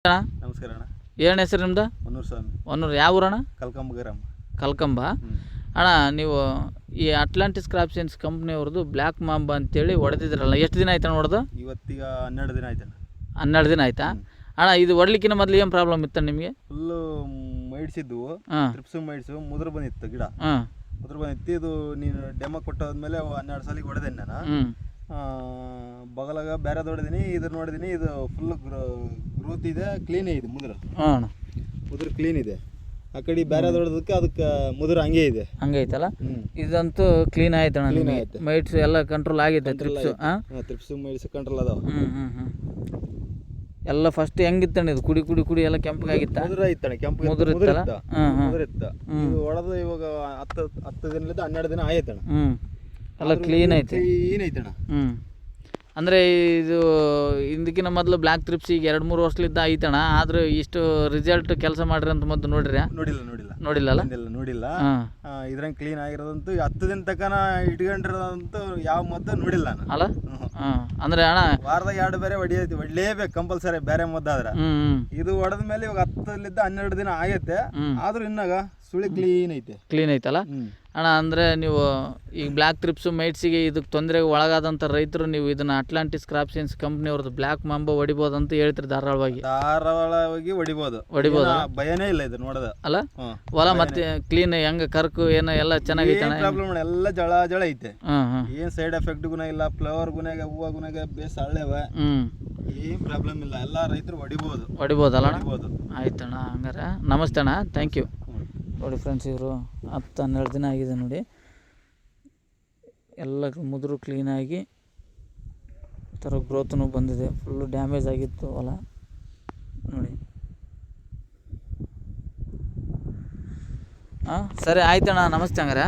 ಅಣ್ಣ ನಮಸ್ಕಾರ ಅಣ್ಣ. ಏನು ಹೆಸರು ನಿಮ್ದು? ಹೊನ್ನೂರು ಸ್ವಾಮಿ. ಹೊನ್ನೂರು ಯಾವ ಊರಣ್ಣ? ಕಲ್ಕಂಬ ಗ್ರಾಮ. ಕಲ್ಕಂಬ. ಅಣ್ಣ ನೀವು ಈ ಅಟ್ಲಾಂಟಿಸ್ ಕ್ರಾಪ್ ಸೈನ್ಸ್ ಕಂಪ್ನಿಯವ್ರದ್ದು ಬ್ಲ್ಯಾಕ್ ಮಾಂಬ ಅಂತೇಳಿ ಹೊಡೆದಿದ್ರಲ್ಲ, ಎಷ್ಟು ದಿನ ಆಯ್ತು ಅಣ್ಣ ಹೊಡೆದು? ಇವತ್ತೀಗ 12 ದಿನ ಆಯ್ತಣ್ಣ. 12 ದಿನ ಆಯ್ತಾ ಅಣ್ಣ? ಇದು ಹೊಡ್ಲಿಕ್ಕಿಂತ ಮೊದಲು ಏನು ಪ್ರಾಬ್ಲಮ್ ಇತ್ತು ನಿಮಗೆ? ಫುಲ್ಲು ಮೈಡ್ಸಿದ್ವು, ತ್ರಿಪ್ಸು ಮೈಡ್ಸು, ಮುದ್ರ ಬಂದಿತ್ತು ಗಿಡ. ಮುದ್ರ ಬಂದಿತ್ತು. ಇದು ನೀನು ಡೆಮೋ ಕೊಟ್ಟಾದ್ಮೇಲೆ 12 ಸಲ ಹೊಡೆದೇನೆ ನಾನು. ಬಗಲಾಗ ಬೇರೆ ಹೊಡೆದೀನಿ, ಇದು ನೋಡಿದೀನಿ. ಇದು ಫುಲ್ ಗ್ರೋತ್ ಇದೆ, ಕ್ಲೀನ್ ಇದೆ ಮುದ್ರ. ಮುದ್ರ ಕ್ಲೀನ್ ಇದೆ. ಆ ಕಡೆ ಬೇರೆ ಹೊಡೆದಕ್ಕೆ ಅದಕ್ಕೆ ಮುದ್ರ ಹಂಗೆ ಇದೆ. ಹಂಗೆ ಐತಲ್ಲ. ಇದಂತೂ ಕ್ಲೀನ್ ಆಯ್ತು ಅಣ್ಣ. ಕ್ಲೀನ್ ಆಯ್ತು. ಮೈಟ್ಸ್ ಎಲ್ಲ ಕಂಟ್ರೋಲ್ ಆಗಿದೆ. ತ್ರಿಪ್ಸು ಮೈಡ್ಸು ಕಂಟ್ರೋಲ್ ಅದಾವ. ಎಲ್ಲ ಫಸ್ಟ್ ಹೆಂಗಿತ್ತಣ್ಣ ಇದು? ಕುಡಿ ಕುಡಿ ಕುಡಿ ಎಲ್ಲ ಕೆಂಪಗಾಗಿತ್ತ? ಮುದ್ರ ಇತ್ತಣ್ಣ, ಕೆಂಪು ಮುದ್ರ ಇತ್ತ. ಇದು ಹೊಡೆದು ಇವಾಗ 10 ದಿನದಿಂದ 12 ದಿನ ಆಯ್ತಣ್ಣ. ಎಲ್ಲ ಕ್ಲೀನ್ ಐತೆ. ಕ್ಲೀನ್ ಐತಣ್ಣ. ಅಂದರೆ ಇದು ಇದಕ್ಕಿಂತ ಮೊದಲು ಬ್ಲ್ಯಾಕ್ ತ್ರಿಪ್ಸ್ ಈಗ 2-3 ವರ್ಷಲಿದ್ದ ಐತಣ್ಣ. ಆದ್ರೆ ಇಷ್ಟು ರಿಸಲ್ಟ್ ಕೆಲಸ ಮಾಡ್ರಿ ಅಂತ ಮೊದಲು ನೋಡಿರಿ? ನೋಡಿಲ್ಲ. ಇದ್ರಂಗೆ ಕ್ಲೀನ್ ಆಗಿರೋದಂತೂ 10 ದಿನ ತನಕ ಇಟ್ಕೊಂಡಿರೋದಂತೂ ಯಾವ ಮದ್ದು ನೋಡಿಲ್ಲ ನಾನು ಅಲ್ಲ. ಅಂದ್ರೆ ಅಣ್ಣ ವಾರದಾಗ 2 ಬೇರೆ ಹೊಡ್ಲೇಬೇಕು ಕಂಪಲ್ಸರಿ, ಬೇರೆ ಮದ್ದಾದ್ರೆ. ಇದು ಹೊಡೆದ ಮೇಲೆ ಇವಾಗ 10ರಿಂದ 12 ದಿನ ಆಗೈತೆ. ಆದ್ರೂ ಇನ್ನಾಗ ಸುಳಿ ಕ್ಲೀನ್ ಐತಲ್ಲ ಅಣ್ಣ. ಅಂದರೆ ನೀವು ಈಗ ಬ್ಲ್ಯಾಕ್ ತ್ರಿಪ್ಸು ಮೈಟ್ಸಿಗೆ ಇದಕ್ಕೆ ತೊಂದರೆಗೆ ಒಳಗಾದಂಥ ರೈತರು ನೀವು ಇದನ್ನು ಅಟ್ಲಾಂಟಿಸ್ ಕ್ರಾಪ್ ಸೈನ್ಸ್ ಕಂಪ್ನಿಯವ್ರದ್ದು ಬ್ಲ್ಯಾಕ್ ಮಾಂಬ ಹೊಡಿಬೋದು ಅಂತ ಹೇಳ್ತೀರಿ? ಧಾರಾಳವಾಗಿ ಹೊಡಿಬೋದು. ಭಯನೇ ಇಲ್ಲ ಇದು ನೋಡೋದು ಅಲ್ಲ. ಹೊಲ ಮತ್ತೆ ಕ್ಲೀನ್ ಹೆಂಗೆ ಕರ್ಕು ಏನೋ ಎಲ್ಲ ಚೆನ್ನಾಗೈತೆ? ಪ್ರಾಬ್ಲಮ್ ಎಲ್ಲ ಜಳ ಐತೆ. ಏನ್ ಸೈಡ್ ಎಫೆಕ್ಟ್ ಗುಣ ಇಲ್ಲ. ಫ್ಲವರ್ ಗುನಾಗ, ಹೂವು ಗುನಾಗ ಬೇಸ್ ಹಳ್ಳೆವ. ಏನ್ ಪ್ರಾಬ್ಲಮ್ ಇಲ್ಲ. ಎಲ್ಲ ರೈತರು ಹೊಡಿಬೋದಲ್ಲ? ಆಯ್ತಣ್ಣ. ಹಂಗಾರೆ ನಮಸ್ತೆ ಅಣ್ಣ, ಥ್ಯಾಂಕ್ ಯು. ನೋಡಿ ಫ್ರೆಂಡ್ಸ್, ಇವರು 10-12 ದಿನ ಆಗಿದೆ ನೋಡಿ. ಎಲ್ಲ ಮುದ್ರು ಕ್ಲೀನಾಗಿ ಈ ಥರ ಗ್ರೋತ್ನು ಬಂದಿದೆ. ಫುಲ್ಲು ಡ್ಯಾಮೇಜ್ ಆಗಿತ್ತು ಹೊಲ ನೋಡಿ. ಸರಿ ಆಯ್ತಣ್ಣ, ನಮಸ್ತೆ ಹಂಗಾರೆ.